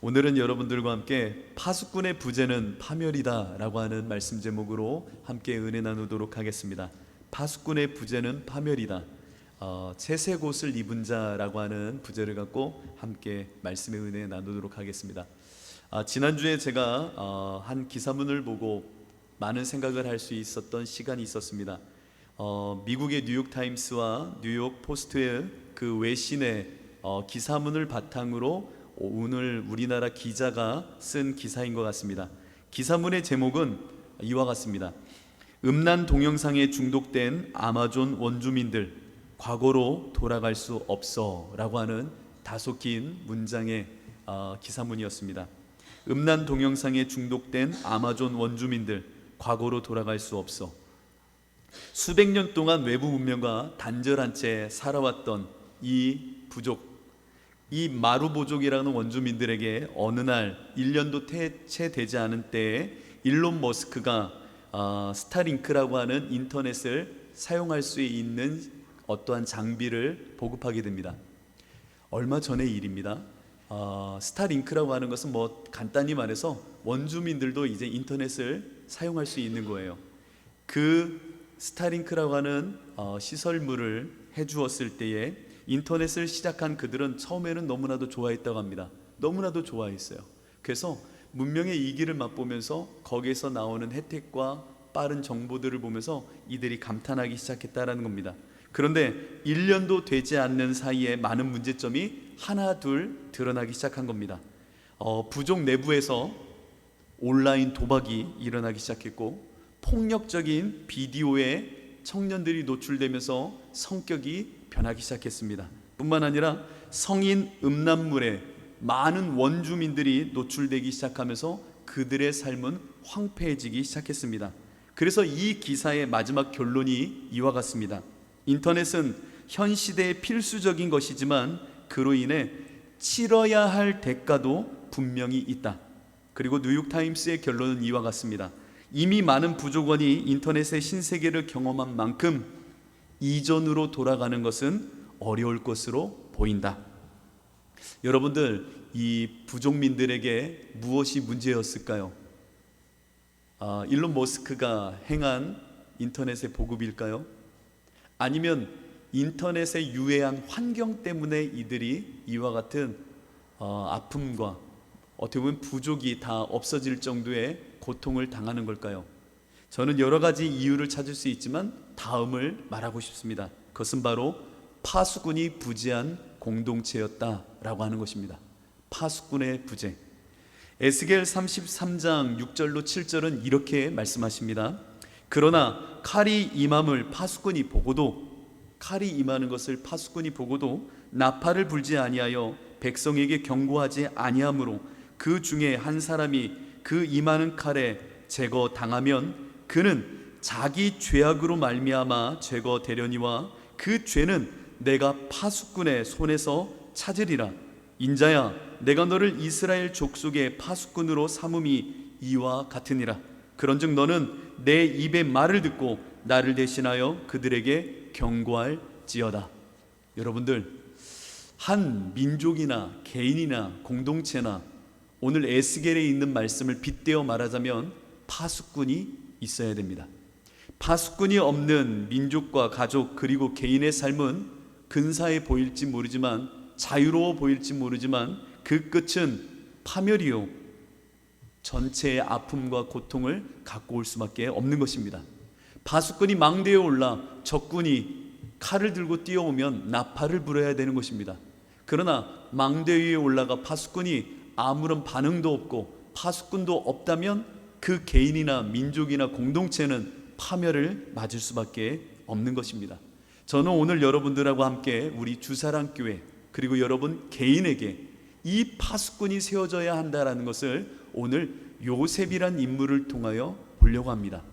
오늘은 여러분들과 함께 파수꾼의 부재는 파멸이다 라고 하는 말씀 제목으로 함께 은혜 나누도록 하겠습니다. 파수꾼의 부재는 파멸이다. 채색 옷을 입은 자라고 하는 부제를 갖고 함께 말씀의 은혜 나누도록 하겠습니다. 지난주에 제가 한 기사문을 보고 많은 생각을 할 수 있었던 시간이 있었습니다. 미국의 뉴욕타임스와 뉴욕 포스트의 그 외신의 기사문을 바탕으로 오늘 우리나라 기자가 쓴 기사인 것 같습니다. 기사문의 제목은 이와 같습니다. 음란 동영상에 중독된 아마존 원주민들 과거로 돌아갈 수 없어 라고 하는 다소 긴 문장의 기사문이었습니다. 음란 동영상에 중독된 아마존 원주민들 과거로 돌아갈 수 없어. 수백 년 동안 외부 문명과 단절한 채 살아왔던 이 부족, 이 마루보족이라는 원주민들에게 어느 날 1년도 채 되지 않은 때에 일론 머스크가 스타링크라고 하는 인터넷을 사용할 수 있는 어떠한 장비를 보급하게 됩니다. 얼마 전의 일입니다. 스타링크라고 하는 것은 간단히 말해서 원주민들도 이제 인터넷을 사용할 수 있는 거예요. 그 스타링크라고 하는 시설물을 해주었을 때에 인터넷을 시작한 그들은 처음에는 너무나도 좋아했다고 합니다. 너무나도 좋아했어요. 그래서 문명의 이기를 맛보면서 거기에서 나오는 혜택과 빠른 정보들을 보면서 이들이 감탄하기 시작했다는 겁니다. 그런데 1년도 되지 않는 사이에 많은 문제점이 하나 둘 드러나기 시작한 겁니다. 부족 내부에서 온라인 도박이 일어나기 시작했고, 폭력적인 비디오에 청년들이 노출되면서 성격이 변하기 시작했습니다. 뿐만 아니라 성인 음란물에 많은 원주민들이 노출되기 시작하면서 그들의 삶은 황폐해지기 시작했습니다. 그래서 이 기사의 마지막 결론이 이와 같습니다. 인터넷은 현 시대의 필수적인 것이지만 그로 인해 치러야 할 대가도 분명히 있다. 그리고 뉴욕타임스의 결론은 이와 같습니다. 이미 많은 부족원이 인터넷의 신세계를 경험한 만큼 이전으로 돌아가는 것은 어려울 것으로 보인다. 여러분들, 이 부족민들에게 무엇이 문제였을까요? 일론 머스크가 행한 인터넷의 보급일까요? 아니면 인터넷의 유해한 환경 때문에 이들이 이와 같은 아픔과 어떻게 보면 부족이 다 없어질 정도의 고통을 당하는 걸까요? 저는 여러 가지 이유를 찾을 수 있지만 다음을 말하고 싶습니다. 그것은 바로 파수꾼이 부재한 공동체였다라고 하는 것입니다. 파수꾼의 부재. 에스겔 33장 6절로 7절은 이렇게 말씀하십니다. 그러나 칼이 임함을 파수꾼이 보고도, 칼이 임하는 것을 파수꾼이 보고도 나팔을 불지 아니하여 백성에게 경고하지 아니하므로 그 중에 한 사람이 그 임하는 칼에 제거당하면 그는 자기 죄악으로 말미암아 제거되려니와 그 죄는 내가 파수꾼의 손에서 찾으리라. 인자야, 내가 너를 이스라엘 족속의 파수꾼으로 삼음이 이와 같으니라. 그런즉 너는 내 입의 말을 듣고 나를 대신하여 그들에게 경고할지어다. 여러분들, 한 민족이나 개인이나 공동체나 오늘 에스겔에 있는 말씀을 빗대어 말하자면 파수꾼이 있어야 됩니다. 파수꾼이 없는 민족과 가족 그리고 개인의 삶은 근사해 보일지 모르지만, 자유로워 보일지 모르지만 그 끝은 파멸이요, 전체의 아픔과 고통을 갖고 올 수밖에 없는 것입니다. 파수꾼이 망대에 올라 적군이 칼을 들고 뛰어오면 나팔을 불어야 되는 것입니다. 그러나 망대 위에 올라가 파수꾼이 아무런 반응도 없고 파수꾼도 없다면 그 개인이나 민족이나 공동체는 파멸을 맞을 수밖에 없는 것입니다. 저는 오늘 여러분들하고 함께 우리 주사랑교회 그리고 여러분 개인에게 이 파수꾼이 세워져야 한다는 것을 오늘 요셉이란 인물을 통하여 보려고 합니다.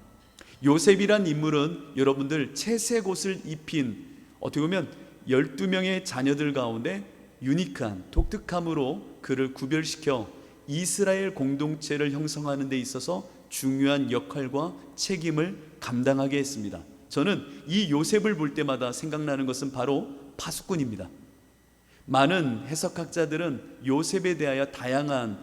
요셉이란 인물은 여러분들 채색 옷을 입힌, 어떻게 보면 12명의 자녀들 가운데 유니크한 독특함으로 그를 구별시켜 이스라엘 공동체를 형성하는 데 있어서 중요한 역할과 책임을 감당하게 했습니다. 저는 이 요셉을 볼 때마다 생각나는 것은 바로 파수꾼입니다. 많은 해석학자들은 요셉에 대하여 다양한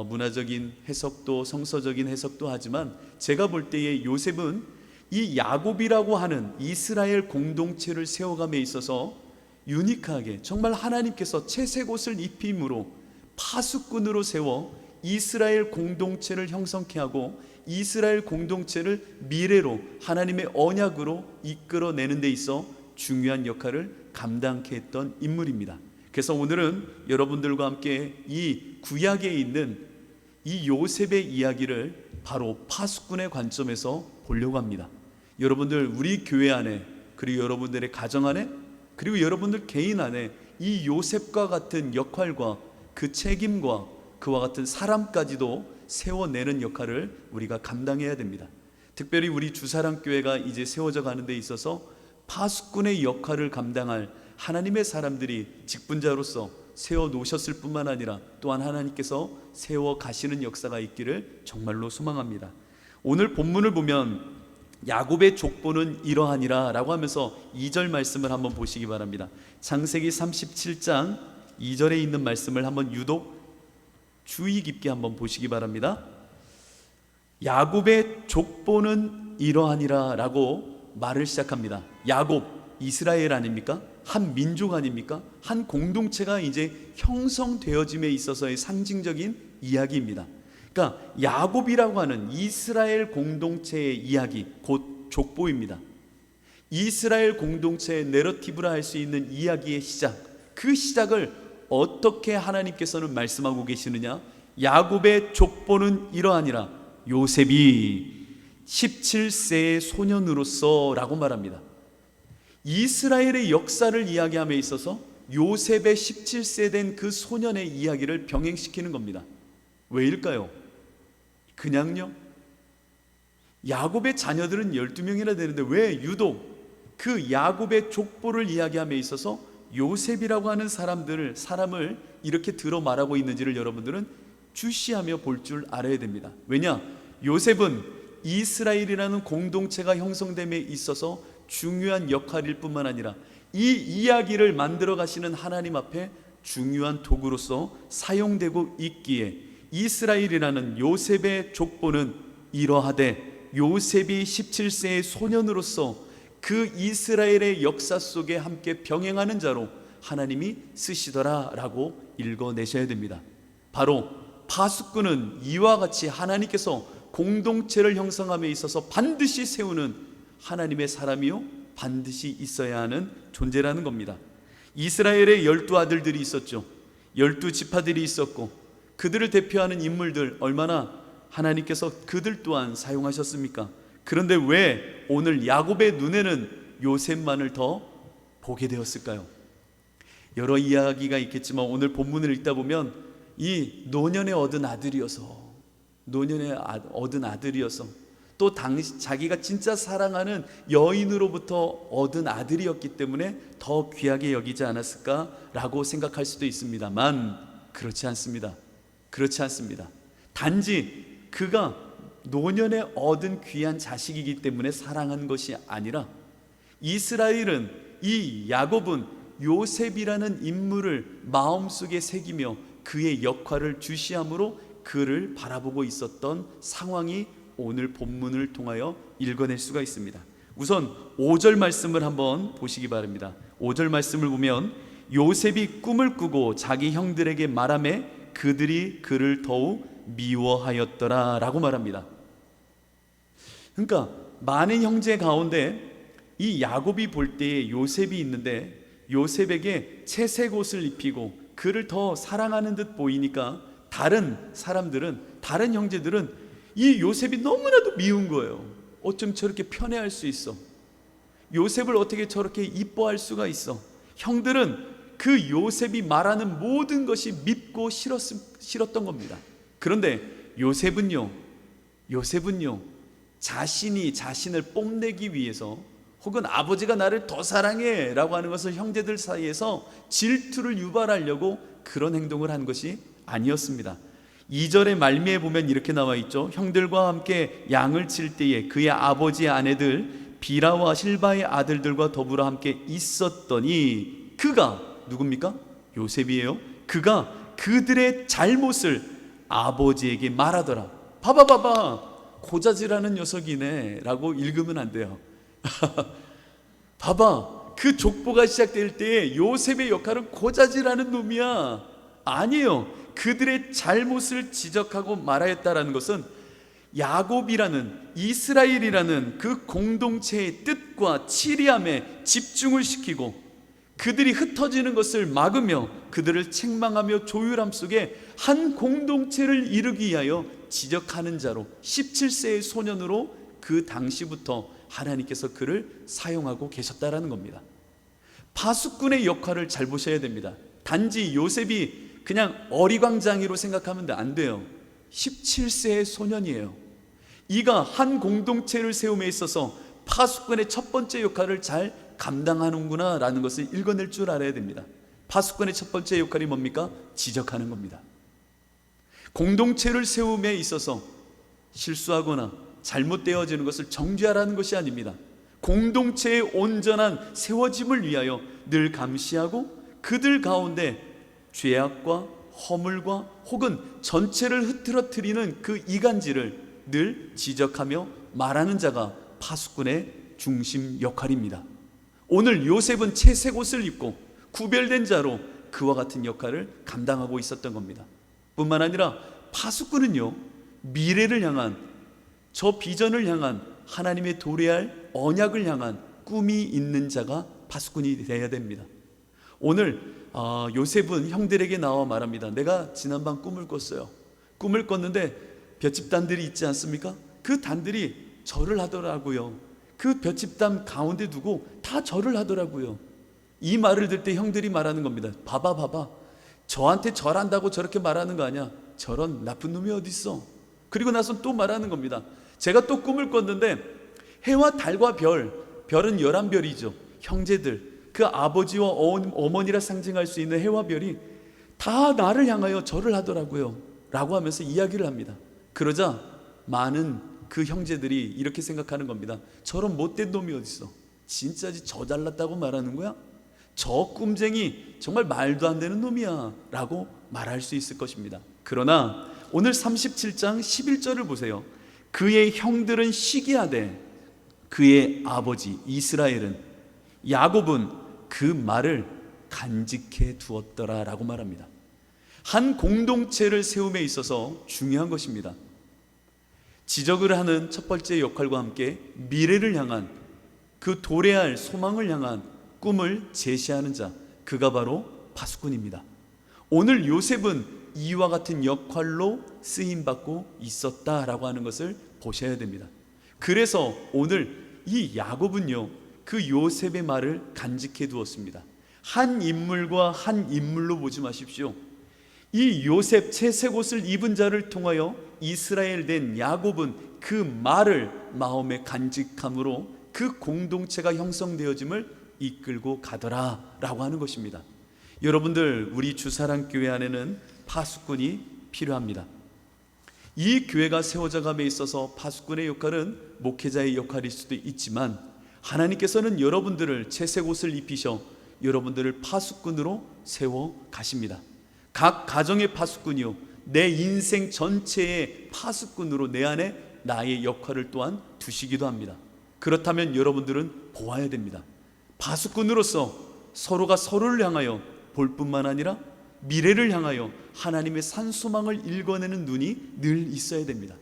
문화적인 해석도 성서적인 해석도 하지만 제가 볼 때에 요셉은 이 야곱이라고 하는 이스라엘 공동체를 세워감에 있어서 유니크하게 정말 하나님께서 채색 옷을 입힘으로 파수꾼으로 세워 이스라엘 공동체를 형성케 하고 이스라엘 공동체를 미래로 하나님의 언약으로 이끌어내는 데 있어 중요한 역할을 감당케 했던 인물입니다. 그래서 오늘은 여러분들과 함께 이 구약에 있는 이 요셉의 이야기를 바로 파수꾼의 관점에서 보려고 합니다. 여러분들 우리 교회 안에 그리고 여러분들의 가정 안에 그리고 여러분들 개인 안에 이 요셉과 같은 역할과 그 책임과 그와 같은 사람까지도 세워내는 역할을 우리가 감당해야 됩니다. 특별히 우리 주사랑교회가 이제 세워져 가는 데 있어서 파수꾼의 역할을 감당할 하나님의 사람들이 직분자로서 세워놓으셨을 뿐만 아니라 또한 하나님께서 세워가시는 역사가 있기를 정말로 소망합니다. 오늘 본문을 보면 야곱의 족보는 이러하니라 라고 하면서 2절 말씀을 한번 보시기 바랍니다. 창세기 37장 2절에 있는 말씀을 한번 유독 주의 깊게 한번 보시기 바랍니다. 야곱의 족보는 이러하니라 라고 말을 시작합니다. 야곱, 이스라엘 아닙니까? 한 민족 아닙니까? 한 공동체가 이제 형성되어짐에 있어서의 상징적인 이야기입니다. 그러니까 야곱이라고 하는 이스라엘 공동체의 이야기, 곧 족보입니다. 이스라엘 공동체의 내러티브라 할 수 있는 이야기의 시작, 그 시작을 어떻게 하나님께서는 말씀하고 계시느냐? 야곱의 족보는 이러하니라 요셉이 17세의 소년으로서 라고 말합니다. 이스라엘의 역사를 이야기함에 있어서 요셉의 17세 된 그 소년의 이야기를 병행시키는 겁니다. 왜일까요? 그냥요? 야곱의 자녀들은 12명이나 되는데 왜 유독 그 야곱의 족보를 이야기함에 있어서 요셉이라고 하는 사람을 이렇게 들어 말하고 있는지를 여러분들은 주시하며 볼 줄 알아야 됩니다. 왜냐? 요셉은 이스라엘이라는 공동체가 형성됨에 있어서 중요한 역할일 뿐만 아니라 이 이야기를 만들어 가시는 하나님 앞에 중요한 도구로서 사용되고 있기에 이스라엘이라는 요셉의 족보는 이러하되 요셉이 17세의 소년으로서 그 이스라엘의 역사 속에 함께 병행하는 자로 하나님이 쓰시더라 라고 읽어내셔야 됩니다. 바로 파수꾼은 이와 같이 하나님께서 공동체를 형성함에 있어서 반드시 세우는 하나님의 사람이요 반드시 있어야 하는 존재라는 겁니다. 이스라엘의 12아들들이 있었죠. 12지파들이 있었고 그들을 대표하는 인물들 얼마나 하나님께서 그들 또한 사용하셨습니까? 그런데 왜 오늘 야곱의 눈에는 요셉만을 더 보게 되었을까요? 여러 이야기가 있겠지만 오늘 본문을 읽다 보면 이 노년에 얻은 아들이어서 또 당시 자기가 진짜 사랑하는 여인으로부터 얻은 아들이었기 때문에 더 귀하게 여기지 않았을까라고 생각할 수도 있습니다만 그렇지 않습니다. 단지 그가 노년에 얻은 귀한 자식이기 때문에 사랑한 것이 아니라 이스라엘은 이 야곱은 요셉이라는 인물을 마음속에 새기며 그의 역할을 주시함으로 그를 바라보고 있었던 상황이 오늘 본문을 통하여 읽어낼 수가 있습니다. 우선 5절 말씀을 한번 보시기 바랍니다. 5절 말씀을 보면 요셉이 꿈을 꾸고 자기 형들에게 말하매 그들이 그를 더욱 미워하였더라 라고 말합니다. 그러니까 많은 형제 가운데 이 야곱이 볼 때에 요셉이 있는데 요셉에게 채색 옷을 입히고 그를 더 사랑하는 듯 보이니까 다른 사람들은, 다른 형제들은 이 요셉이 너무나도 미운 거예요. 어쩜 저렇게 편애할 수 있어? 요셉을 어떻게 저렇게 이뻐할 수가 있어? 형들은 그 요셉이 말하는 모든 것이 밉고 싫었던 겁니다. 그런데 요셉은요 자신이 자신을 뽐내기 위해서 혹은 아버지가 나를 더 사랑해 라고 하는 것을 형제들 사이에서 질투를 유발하려고 그런 행동을 한 것이 아니었습니다. 2절의 말미에 보면 이렇게 나와 있죠. 형들과 함께 양을 칠 때에 그의 아버지의 아내들 비라와 실바의 아들들과 더불어 함께 있었더니 그가 누굽니까? 요셉이에요. 그가 그들의 잘못을 아버지에게 말하더라. 봐봐 고자질하는 녀석이네 라고 읽으면 안 돼요. 봐봐, 그 족보가 시작될 때 요셉의 역할은 고자질하는 놈이야. 아니에요. 그들의 잘못을 지적하고 말하였다라는 것은 야곱이라는, 이스라엘이라는 그 공동체의 뜻과 치리함에 집중을 시키고 그들이 흩어지는 것을 막으며 그들을 책망하며 조율함 속에 한 공동체를 이루기 위하여 지적하는 자로, 17세의 소년으로 그 당시부터 하나님께서 그를 사용하고 계셨다라는 겁니다. 파수꾼의 역할을 잘 보셔야 됩니다. 단지 요셉이 그냥 어리광장이로 생각하면 안 돼요. 17세의 소년이에요. 이가 한 공동체를 세움에 있어서 파수꾼의 첫 번째 역할을 잘 감당하는구나 라는 것을 읽어낼 줄 알아야 됩니다. 파수꾼의 첫 번째 역할이 뭡니까? 지적하는 겁니다. 공동체를 세움에 있어서 실수하거나 잘못되어지는 것을 정죄하라는 것이 아닙니다. 공동체의 온전한 세워짐을 위하여 늘 감시하고 그들 가운데 죄악과 허물과 혹은 전체를 흐트러뜨리는 그 이간질을 늘 지적하며 말하는 자가 파수꾼의 중심 역할입니다. 오늘 요셉은 채색 옷을 입고 구별된 자로 그와 같은 역할을 감당하고 있었던 겁니다. 뿐만 아니라 파수꾼은요, 미래를 향한, 저 비전을 향한, 하나님의 도래할 언약을 향한 꿈이 있는 자가 파수꾼이 되어야 됩니다. 오늘 요셉은 형들에게 나와 말합니다. 내가 지난밤 꿈을 꿨어요. 꿈을 꿨는데 볏짚단들이 있지 않습니까? 그 단들이 절을 하더라고요. 그 볏짚단 가운데 두고 다 절을 하더라고요. 이 말을 들을 때 형들이 말하는 겁니다. 봐봐 저한테 절한다고 저렇게 말하는 거 아니야. 저런 나쁜 놈이 어디 있어. 그리고 나서 또 말하는 겁니다. 제가 또 꿈을 꿨는데 해와 달과 별은 11별이죠. 형제들, 그 아버지와 어머니라 상징할 수 있는 해와 별이 다 나를 향하여 절을 하더라고요 라고 하면서 이야기를 합니다. 그러자 많은 그 형제들이 이렇게 생각하는 겁니다. 저런 못된 놈이 어딨어. 진짜지 저 잘났다고 말하는 거야? 저 꿈쟁이 정말 말도 안 되는 놈이야 라고 말할 수 있을 것입니다. 그러나 오늘 37장 11절을 보세요. 그의 형들은 시기하되 그의 아버지 이스라엘은, 야곱은 그 말을 간직해 두었더라 라고 말합니다. 한 공동체를 세움에 있어서 중요한 것입니다. 지적을 하는 첫 번째 역할과 함께 미래를 향한, 그 도래할 소망을 향한 꿈을 제시하는 자, 그가 바로 파수꾼입니다. 오늘 요셉은 이와 같은 역할로 쓰임받고 있었다라고 하는 것을 보셔야 됩니다. 그래서 오늘 이 야곱은요, 그 요셉의 말을 간직해 두었습니다. 한 인물과 한 인물로 보지 마십시오. 이 요셉 채색 옷을 입은 자를 통하여 이스라엘 된 야곱은 그 말을 마음에 간직함으로 그 공동체가 형성되어짐을 이끌고 가더라 라고 하는 것입니다. 여러분들, 우리 주사랑교회 안에는 파수꾼이 필요합니다. 이 교회가 세워져 감에 있어서 파수꾼의 역할은 목회자의 역할일 수도 있지만 하나님께서는 여러분들을 채색 옷을 입히셔 여러분들을 파수꾼으로 세워 가십니다. 각 가정의 파수꾼이요, 내 인생 전체의 파수꾼으로 내 안에 나의 역할을 또한 두시기도 합니다. 그렇다면 여러분들은 보아야 됩니다. 파수꾼으로서 서로가 서로를 향하여 볼 뿐만 아니라 미래를 향하여 하나님의 산소망을 읽어내는 눈이 늘 있어야 됩니다.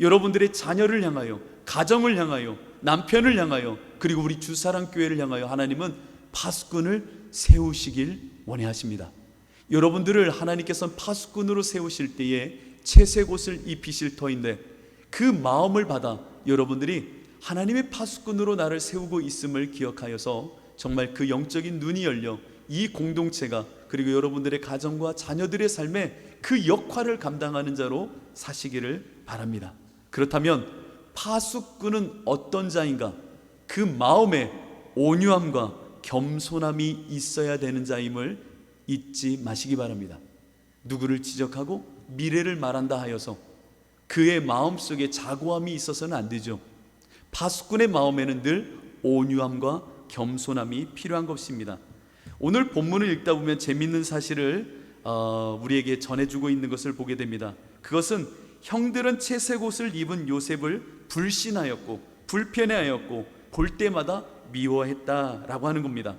여러분들의 자녀를 향하여, 가정을 향하여, 남편을 향하여, 그리고 우리 주사랑교회를 향하여 하나님은 파수꾼을 세우시길 원하십니다. 여러분들을 하나님께서는 파수꾼으로 세우실 때에 채색 옷을 입히실 터인데 그 마음을 받아 여러분들이 하나님의 파수꾼으로 나를 세우고 있음을 기억하여서 정말 그 영적인 눈이 열려 이 공동체가, 그리고 여러분들의 가정과 자녀들의 삶에 그 역할을 감당하는 자로 사시기를 바랍니다. 그렇다면 파수꾼은 어떤 자인가? 그 마음에 온유함과 겸손함이 있어야 되는 자임을 잊지 마시기 바랍니다. 누구를 지적하고 미래를 말한다 하여서 그의 마음속에 자고함이 있어서는 안 되죠. 파수꾼의 마음에는 늘 온유함과 겸손함이 필요한 것입니다. 오늘 본문을 읽다 보면 재밌는 사실을 우리에게 전해주고 있는 것을 보게 됩니다. 그것은 형들은 채색 옷을 입은 요셉을 불신하였고 불편해하였고 볼 때마다 미워했다라고 하는 겁니다.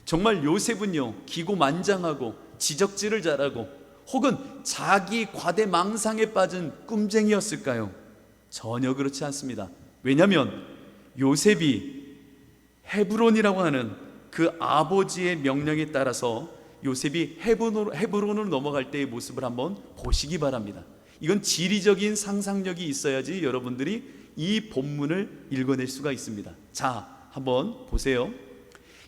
정말 요셉은요, 기고만장하고 지적질을 잘하고 혹은 자기 과대망상에 빠진 꿈쟁이였을까요? 전혀 그렇지 않습니다. 왜냐하면 요셉이 헤브론이라고 하는 그 아버지의 명령에 따라서 요셉이 헤브론으로 넘어갈 때의 모습을 한번 보시기 바랍니다. 이건 지리적인 상상력이 있어야지 여러분들이 이 본문을 읽어낼 수가 있습니다. 자, 한번 보세요.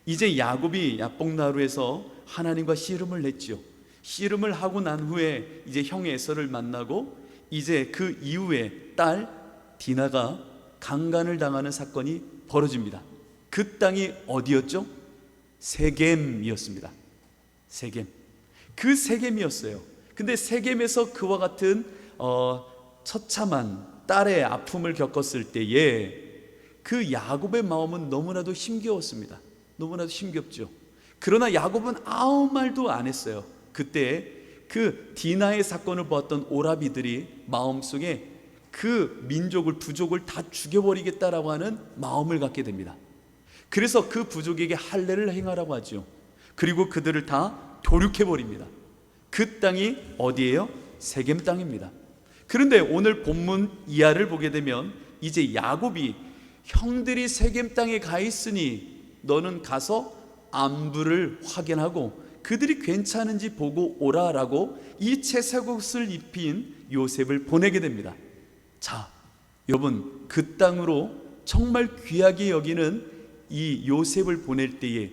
이제 야곱이 야복나루에서 하나님과 씨름을 냈죠. 씨름을 하고 난 후에 이제 형 에서를 만나고 이제 그 이후에 딸 디나가 강간을 당하는 사건이 벌어집니다. 그 땅이 어디였죠? 세겜이었습니다. 세겜. 그 세겜이었어요. 근데 세겜에서 그와 같은 처참한 딸의 아픔을 겪었을 때에 그 야곱의 마음은 너무나도 힘겨웠습니다. 너무나도 힘겹죠. 그러나 야곱은 아무 말도 안 했어요. 그때 그 디나의 사건을 보았던 오라비들이 마음속에 그 민족을, 부족을 다 죽여버리겠다라고 하는 마음을 갖게 됩니다. 그래서 그 부족에게 할례를 행하라고 하죠. 그리고 그들을 다 도륙해버립니다. 그 땅이 어디예요? 세겜 땅입니다. 그런데 오늘 본문 이하를 보게 되면 이제 야곱이 형들이 세겜 땅에 가 있으니 너는 가서 안부를 확인하고 그들이 괜찮은지 보고 오라라고 이 채색 옷을 입힌 요셉을 보내게 됩니다. 자, 여러분, 그 땅으로 정말 귀하게 여기는 이 요셉을 보낼 때에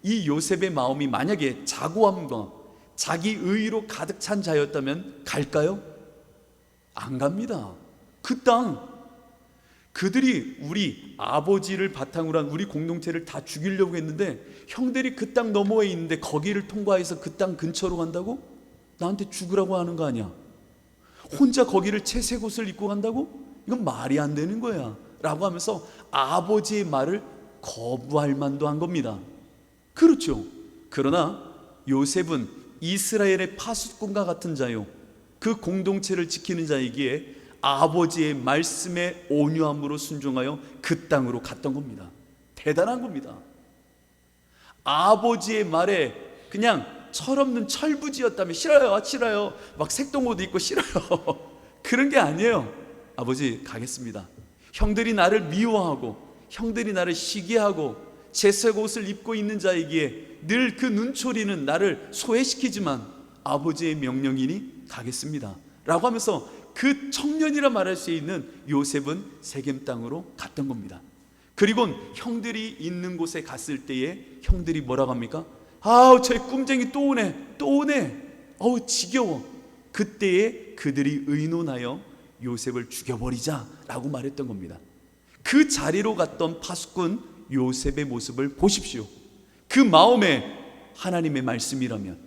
이 요셉의 마음이 만약에 자고함과 자기 의의로 가득 찬 자였다면 갈까요? 안 갑니다. 그 땅, 그들이 우리 아버지를 바탕으로 한 우리 공동체를 다 죽이려고 했는데 형들이 그 땅 너머에 있는데 거기를 통과해서 그 땅 근처로 간다고? 나한테 죽으라고 하는 거 아니야? 혼자 거기를 채색 옷을 입고 간다고? 이건 말이 안 되는 거야 라고 하면서 아버지의 말을 거부할 만도 한 겁니다. 그렇죠. 그러나 요셉은 이스라엘의 파수꾼과 같은 자요, 그 공동체를 지키는 자이기에 아버지의 말씀에 온유함으로 순종하여 그 땅으로 갔던 겁니다. 대단한 겁니다. 아버지의 말에 그냥 철없는 철부지였다면 싫어요 막 색동옷 입고 싫어요 그런 게 아니에요. 아버지 가겠습니다. 형들이 나를 미워하고 형들이 나를 시기하고 채색 옷을 입고 있는 자이기에 늘 그 눈초리는 나를 소외시키지만 아버지의 명령이니 가겠습니다 라고 하면서 그 청년이라 말할 수 있는 요셉은 세겜 땅으로 갔던 겁니다. 그리고 형들이 있는 곳에 갔을 때에 형들이 뭐라고 합니까? 아우, 저 꿈쟁이 또 오네 어우 지겨워. 그때에 그들이 의논하여 요셉을 죽여버리자 라고 말했던 겁니다. 그 자리로 갔던 파수꾼 요셉의 모습을 보십시오. 그 마음에 하나님의 말씀이라면,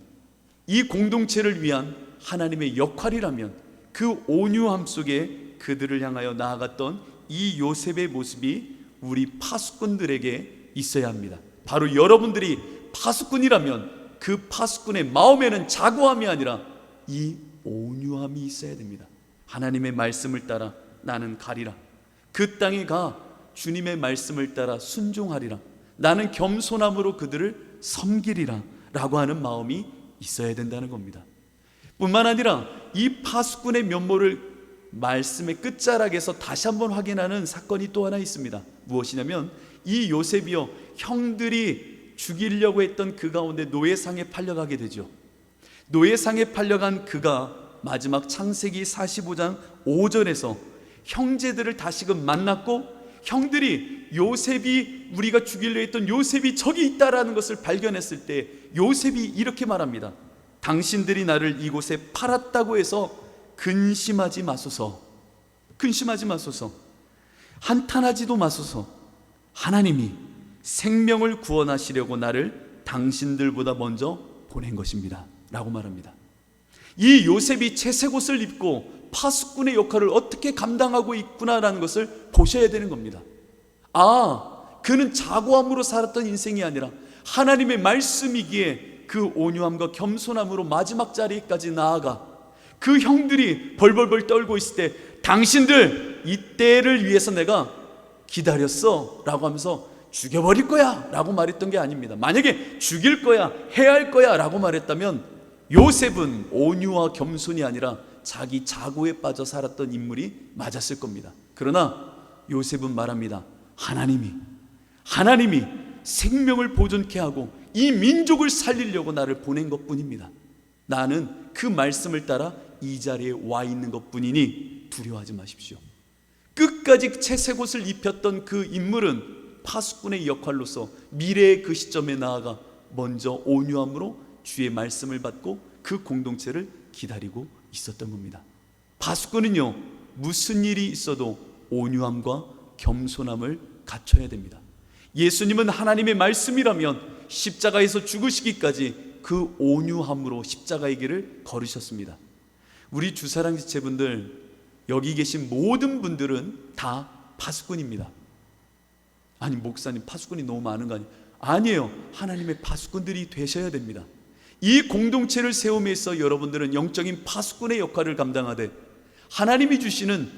이 공동체를 위한 하나님의 역할이라면 그 온유함 속에 그들을 향하여 나아갔던 이 요셉의 모습이 우리 파수꾼들에게 있어야 합니다. 바로 여러분들이 파수꾼이라면 그 파수꾼의 마음에는 자고함이 아니라 이 온유함이 있어야 됩니다. 하나님의 말씀을 따라 나는 가리라. 그 땅에 가 주님의 말씀을 따라 순종하리라. 나는 겸손함으로 그들을 섬기리라 라고 하는 마음이 있어야 된다는 겁니다. 뿐만 아니라 이 파수꾼의 면모를 말씀의 끝자락에서 다시 한번 확인하는 사건이 또 하나 있습니다. 무엇이냐면 이 요셉이요, 형들이 죽이려고 했던 그 가운데 노예상에 팔려가게 되죠. 노예상에 팔려간 그가 마지막 창세기 45장 5절에서 형제들을 다시금 만났고 형들이 요셉이, 우리가 죽이려 했던 요셉이 저기 있다라는 것을 발견했을 때 요셉이 이렇게 말합니다. 당신들이 나를 이곳에 팔았다고 해서 근심하지 마소서. 근심하지 마소서. 한탄하지도 마소서. 하나님이 생명을 구원하시려고 나를 당신들보다 먼저 보낸 것입니다 라고 말합니다. 이 요셉이 채색 옷을 입고 파수꾼의 역할을 어떻게 감당하고 있구나라는 것을 보셔야 되는 겁니다. 아, 그는 자고함으로 살았던 인생이 아니라 하나님의 말씀이기에 그 온유함과 겸손함으로 마지막 자리까지 나아가 그 형들이 벌벌벌 떨고 있을 때 당신들 이때를 위해서 내가 기다렸어 라고 하면서 죽여버릴 거야 라고 말했던 게 아닙니다. 만약에 죽일 거야, 해야 할 거야 라고 말했다면 요셉은 온유와 겸손이 아니라 자기 자고에 빠져 살았던 인물이 맞았을 겁니다. 그러나 요셉은 말합니다. 하나님이 생명을 보존케 하고 이 민족을 살리려고 나를 보낸 것뿐입니다. 나는 그 말씀을 따라 이 자리에 와 있는 것뿐이니 두려워하지 마십시오. 끝까지 채색옷을 입혔던 그 인물은 파수꾼의 역할로서 미래의 그 시점에 나아가 먼저 온유함으로 주의 말씀을 받고 그 공동체를 기다리고 있었던 겁니다. 파수꾼은요, 무슨 일이 있어도 온유함과 겸손함을 갖춰야 됩니다. 예수님은 하나님의 말씀이라면 십자가에서 죽으시기까지 그 온유함으로 십자가의 길을 걸으셨습니다. 우리 주사랑 지체분들, 여기 계신 모든 분들은 다 파수꾼입니다. 아니 목사님, 파수꾼이 너무 많은 거 아니에요? 아니에요. 하나님의 파수꾼들이 되셔야 됩니다. 이 공동체를 세움에서 여러분들은 영적인 파수꾼의 역할을 감당하되 하나님이 주시는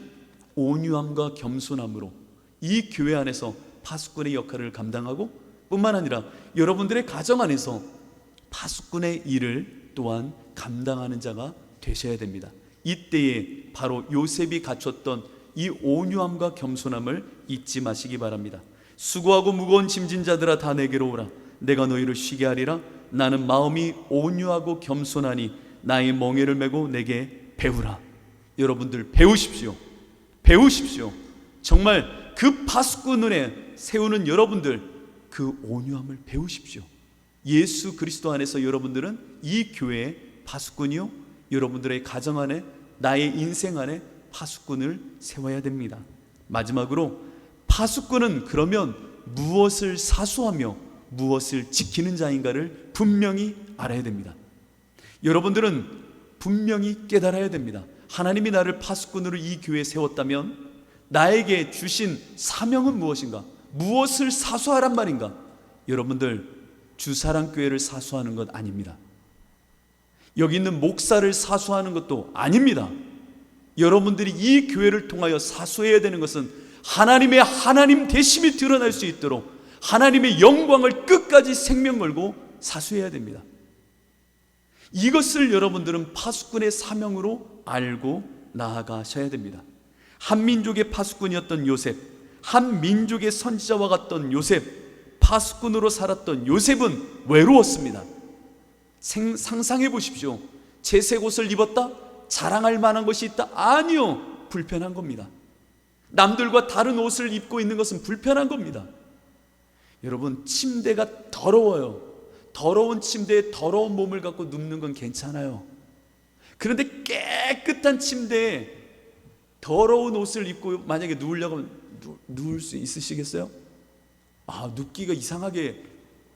온유함과 겸손함으로 이 교회 안에서 파수꾼의 역할을 감당하고 뿐만 아니라 여러분들의 가정 안에서 파수꾼의 일을 또한 감당하는 자가 되셔야 됩니다. 이때에 바로 요셉이 갖췄던 이 온유함과 겸손함을 잊지 마시기 바랍니다. 수고하고 무거운 짐진 자들아 다 내게로 오라. 내가 너희를 쉬게 하리라. 나는 마음이 온유하고 겸손하니 나의 멍에를 메고 내게 배우라. 여러분들 배우십시오. 정말 그 파수꾼을 세우는 여러분들, 그 온유함을 배우십시오. 예수 그리스도 안에서 여러분들은 이 교회의 파수꾼이요, 여러분들의 가정 안에, 나의 인생 안에 파수꾼을 세워야 됩니다. 마지막으로 파수꾼은 그러면 무엇을 사수하며 무엇을 지키는 자인가를 분명히 알아야 됩니다. 여러분들은 분명히 깨달아야 됩니다. 하나님이 나를 파수꾼으로 이 교회에 세웠다면 나에게 주신 사명은 무엇인가? 무엇을 사수하란 말인가? 여러분들, 주사랑교회를 사수하는 것 아닙니다. 여기 있는 목사를 사수하는 것도 아닙니다. 여러분들이 이 교회를 통하여 사수해야 되는 것은 하나님의 하나님 되심이 드러날 수 있도록 하나님의 영광을 끝까지 생명 걸고 사수해야 됩니다. 이것을 여러분들은 파수꾼의 사명으로 알고 나아가셔야 됩니다. 한 민족의 파수꾼이었던 요셉, 한 민족의 선지자와 같던 요셉, 파수꾼으로 살았던 요셉은 외로웠습니다. 상상해 보십시오. 채색 옷을 입었다? 자랑할 만한 것이 있다? 아니요, 불편한 겁니다. 남들과 다른 옷을 입고 있는 것은 불편한 겁니다. 여러분, 침대가 더러워요. 더러운 침대에 더러운 몸을 갖고 눕는 건 괜찮아요. 그런데 깨끗한 침대에 더러운 옷을 입고 만약에 누우려고 하면 누울 수 있으시겠어요? 눕기가 이상하게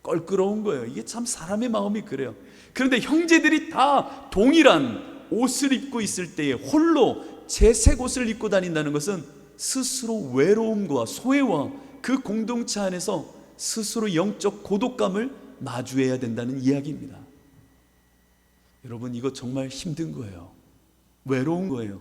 껄끄러운 거예요. 이게 참 사람의 마음이 그래요. 그런데 형제들이 다 동일한 옷을 입고 있을 때에 홀로 채색 옷을 입고 다닌다는 것은 스스로 외로움과 소외와 그 공동체 안에서 스스로 영적 고독감을 마주해야 된다는 이야기입니다. 여러분, 이거 정말 힘든 거예요. 외로운 거예요.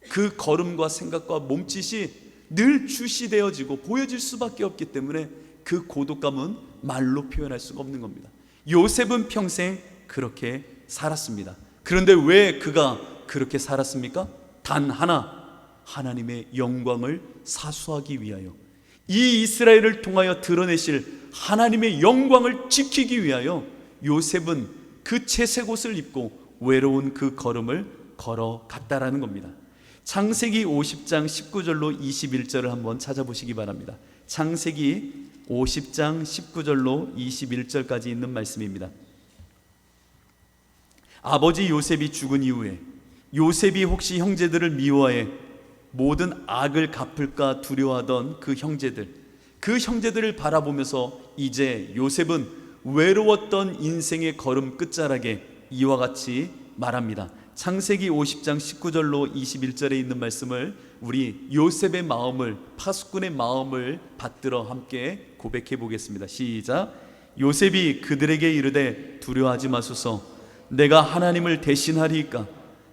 그 걸음과 생각과 몸짓이 늘 주시되어지고 보여질 수밖에 없기 때문에 그 고독감은 말로 표현할 수가 없는 겁니다. 요셉은 평생 그렇게 살았습니다. 그런데 왜 그가 그렇게 살았습니까? 단 하나, 하나님의 영광을 사수하기 위하여, 이 이스라엘을 통하여 드러내실 하나님의 영광을 지키기 위하여 요셉은 그 채색 옷을 입고 외로운 그 걸음을 걸어갔다라는 겁니다. 창세기 50장 19절로 21절을 한번 찾아보시기 바랍니다. 창세기 50장 19절로 21절까지 있는 말씀입니다. 아버지 요셉이 죽은 이후에 요셉이 혹시 형제들을 미워해 모든 악을 갚을까 두려워하던 그 형제들을 바라보면서 이제 요셉은 외로웠던 인생의 걸음 끝자락에 이와 같이 말합니다. 창세기 50장 19절로 21절에 있는 말씀을 우리 요셉의 마음을, 파수꾼의 마음을 받들어 함께 고백해 보겠습니다. 시작. 요셉이 그들에게 이르되 두려워하지 마소서. 내가 하나님을 대신하리이까.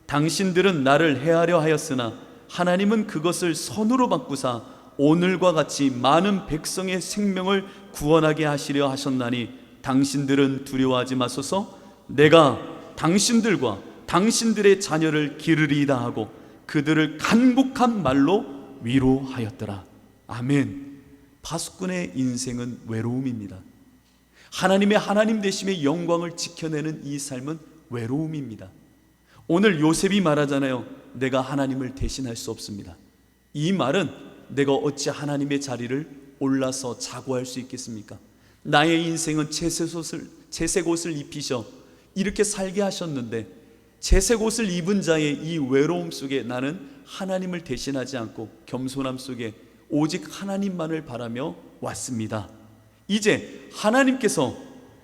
당신들은 나를 해하려 하였으나 하나님은 그것을 선으로 바꾸사 오늘과 같이 많은 백성의 생명을 구원하게 하시려 하셨나니 당신들은 두려워하지 마소서. 내가 당신들과 당신들의 자녀를 기르리이다 하고 그들을 간곡한 말로 위로하였더라. 아멘. 파수꾼의 인생은 외로움입니다. 하나님의 하나님 되심의 영광을 지켜내는 이 삶은 외로움입니다. 오늘 요셉이 말하잖아요. 내가 하나님을 대신할 수 없습니다. 이 말은 내가 어찌 하나님의 자리를 올라서 자고할 수 있겠습니까? 나의 인생은 채색 옷을 입히셔 이렇게 살게 하셨는데 채색 옷을 입은 자의 이 외로움 속에 나는 하나님을 대신하지 않고 겸손함 속에 오직 하나님만을 바라며 왔습니다. 이제 하나님께서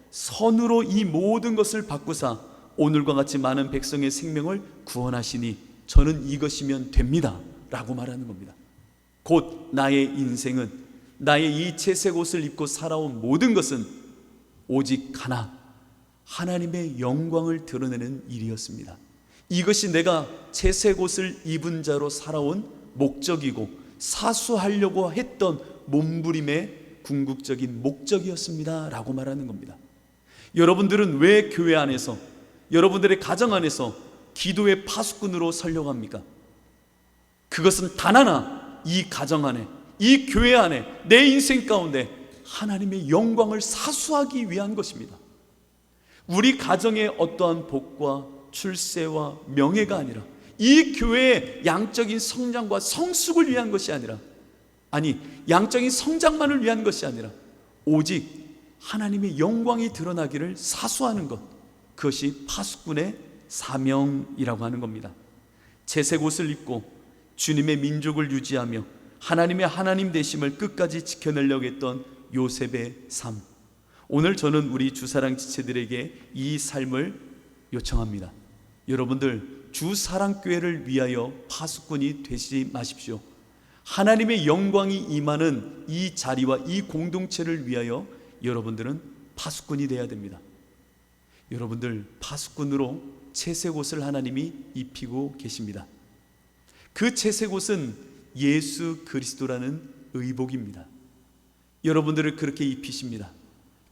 선으로 이 모든 것을 바꾸사 오늘과 같이 많은 백성의 생명을 구원하시니 저는 이것이면 됩니다 라고 말하는 겁니다. 곧 나의 인생은, 나의 이 채색 옷을 입고 살아온 모든 것은 오직 하나, 하나님의 영광을 드러내는 일이었습니다. 이것이 내가 채색 옷을 입은 자로 살아온 목적이고 사수하려고 했던 몸부림의 궁극적인 목적이었습니다 라고 말하는 겁니다. 여러분들은 왜 교회 안에서, 여러분들의 가정 안에서 기도의 파수꾼으로 서려고 합니까? 그것은 단 하나, 이 가정 안에, 이 교회 안에, 내 인생 가운데 하나님의 영광을 사수하기 위한 것입니다. 우리 가정의 어떠한 복과 출세와 명예가 아니라, 이 교회의 양적인 성장과 성숙을 위한 것이 아니라, 양적인 성장만을 위한 것이 아니라 오직 하나님의 영광이 드러나기를 사수하는 것, 그것이 파수꾼의 사명이라고 하는 겁니다. 채색 옷을 입고 주님의 민족을 유지하며 하나님의 하나님 되심을 끝까지 지켜내려고 했던 요셉의 삶, 오늘 저는 우리 주사랑 지체들에게 이 삶을 요청합니다. 여러분들 주사랑교회를 위하여 파수꾼이 되시지 마십시오. 하나님의 영광이 임하는 이 자리와 이 공동체를 위하여 여러분들은 파수꾼이 되어야 됩니다. 여러분들 파수꾼으로 채색 옷을 하나님이 입히고 계십니다. 그 채색 옷은 예수 그리스도라는 의복입니다. 여러분들을 그렇게 입히십니다.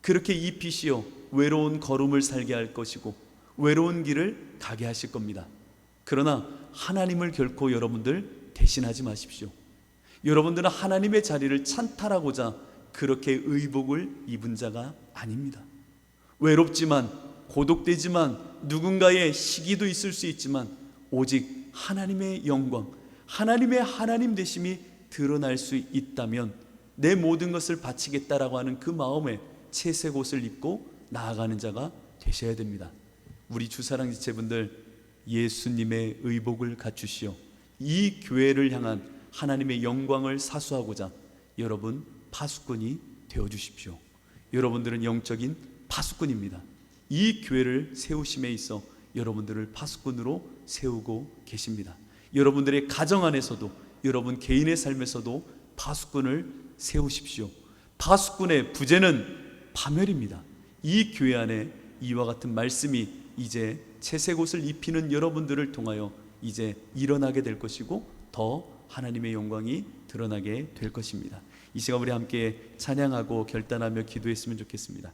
그렇게 입히시어 외로운 걸음을 살게 할 것이고 외로운 길을 가게 하실 겁니다. 그러나 하나님을 결코 여러분들 대신하지 마십시오. 여러분들은 하나님의 자리를 찬탈하고자 그렇게 의복을 입은 자가 아닙니다. 외롭지만, 고독되지만, 누군가의 시기도 있을 수 있지만 오직 하나님의 영광, 하나님의 하나님 되심이 드러날 수 있다면 내 모든 것을 바치겠다라고 하는 그 마음에 채색 옷을 입고 나아가는 자가 되셔야 됩니다. 우리 주사랑 지체분들, 예수님의 의복을 갖추시오. 이 교회를 향한 하나님의 영광을 사수하고자 여러분 파수꾼이 되어주십시오. 여러분들은 영적인 파수꾼입니다. 이 교회를 세우심에 있어 여러분들을 파수꾼으로 세우고 계십니다. 여러분들의 가정 안에서도, 여러분 개인의 삶에서도 파수꾼을 세우십시오. 파수꾼의 부재는 파멸입니다. 이 교회 안에 이와 같은 말씀이 이제 채색 옷을 입히는 여러분들을 통하여 이제 일어나게 될 것이고 더 하나님의 영광이 드러나게 될 것입니다. 이 시간 우리 함께 찬양하고 결단하며 기도했으면 좋겠습니다.